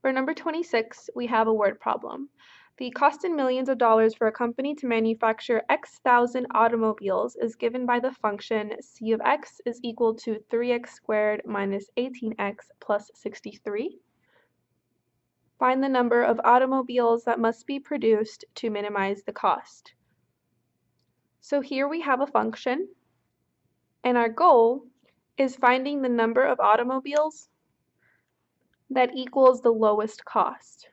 For number 26, we have a word problem. The cost in millions of dollars for a company to manufacture X thousand automobiles is given by the function c of x is equal to 3x squared minus 18x plus 63. Find the number of automobiles that must be produced to minimize the cost. So here we have a function, and our goal is finding the number of automobiles that equals the lowest cost.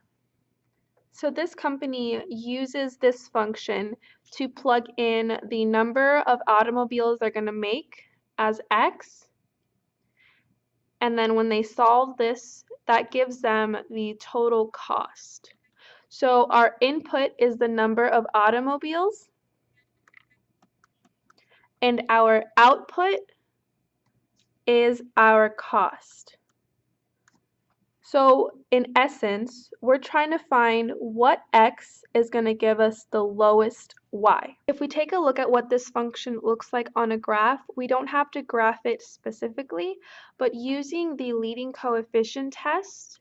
So this company uses this function to plug in the number of automobiles they're going to make as x, and then when they solve this, that gives them the total cost. So our input is the number of automobiles, and our output is our cost. So in essence, we're trying to find what x is going to give us the lowest y. If we take a look at what this function looks like on a graph, we don't have to graph it specifically, but using the leading coefficient test,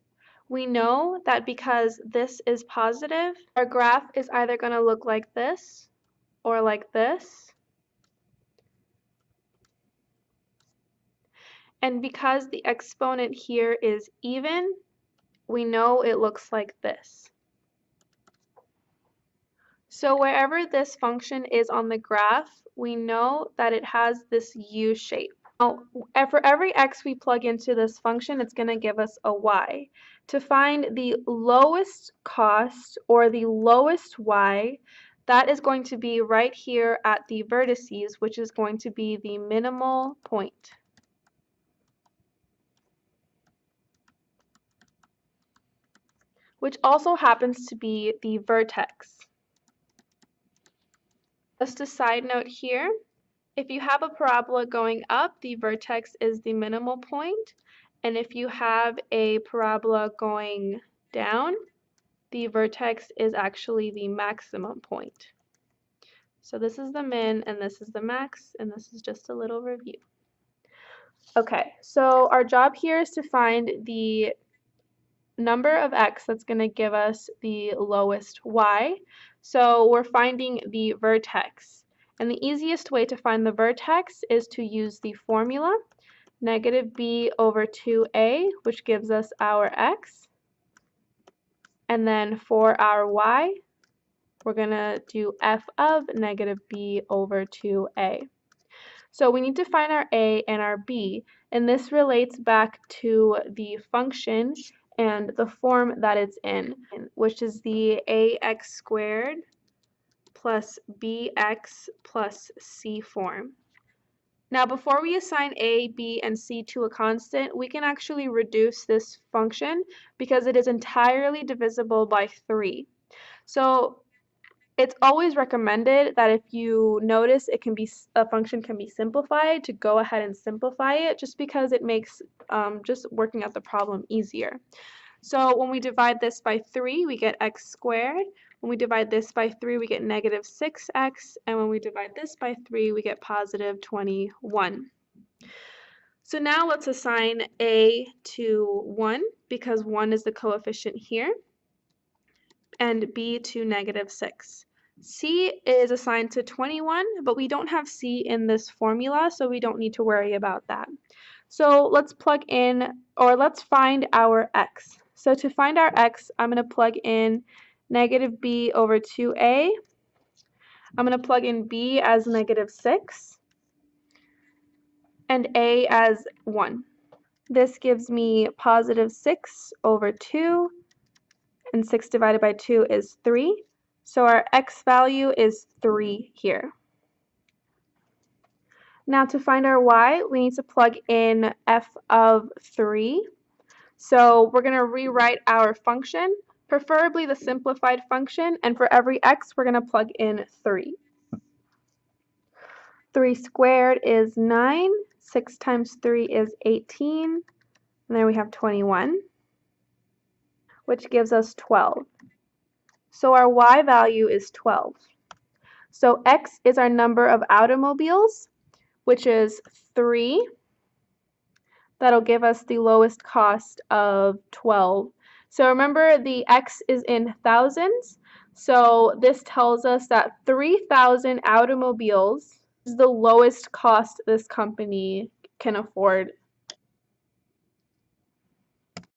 we know that because this is positive, our graph is either going to look like this or like this. And because the exponent here is even, we know it looks like this. So wherever this function is on the graph, we know that it has this U shape. Now, for every x we plug into this function, it's going to give us a y. To find the lowest cost or the lowest y, that is going to be right here at the vertices, which is going to be the minimal point. Which also happens to be the vertex. Just a side note here, if you have a parabola going up, the vertex is the minimal point, and if you have a parabola going down, the vertex is actually the maximum point. So this is the min, and this is the max, and this is just a little review. Okay, so our job here is to find the number of x that's going to give us the lowest y. So we're finding the vertex. And the easiest way to find the vertex is to use the formula, negative b over 2a, which gives us our x. And then for our y, we're going to do f of negative b over 2a. So we need to find our a and our b, and this relates back to the function and the form that it's in, which is the ax squared plus bx plus c form. Now before we assign a, b, and c to a constant, we can actually reduce this function because it is entirely divisible by 3. So it's always recommended that if you notice a function can be simplified, to go ahead and simplify it, just because it makes just working out the problem easier. So when we divide this by 3, we get x squared. When we divide this by 3, we get negative 6x. And when we divide this by 3, we get positive 21. So now let's assign a to 1, because 1 is the coefficient here, and b to negative 6. C is assigned to 21, but we don't have C in this formula, so we don't need to worry about that. So let's plug in, or let's find our x. So to find our x, I'm going to plug in negative b over 2a. I'm going to plug in b as negative 6 and a as 1. This gives me positive 6 over 2, and 6 divided by 2 is 3. So our x value is 3 here. Now to find our y, we need to plug in f of 3. So we're going to rewrite our function, preferably the simplified function, and for every x, we're going to plug in 3. 3 squared is 9, 6 times 3 is 18, and then we have 21, which gives us 12. So our y value is 12. So x is our number of automobiles, which is 3. That'll give us the lowest cost of 12. So remember the X is in thousands. So this tells us that 3,000 automobiles is the lowest cost this company can afford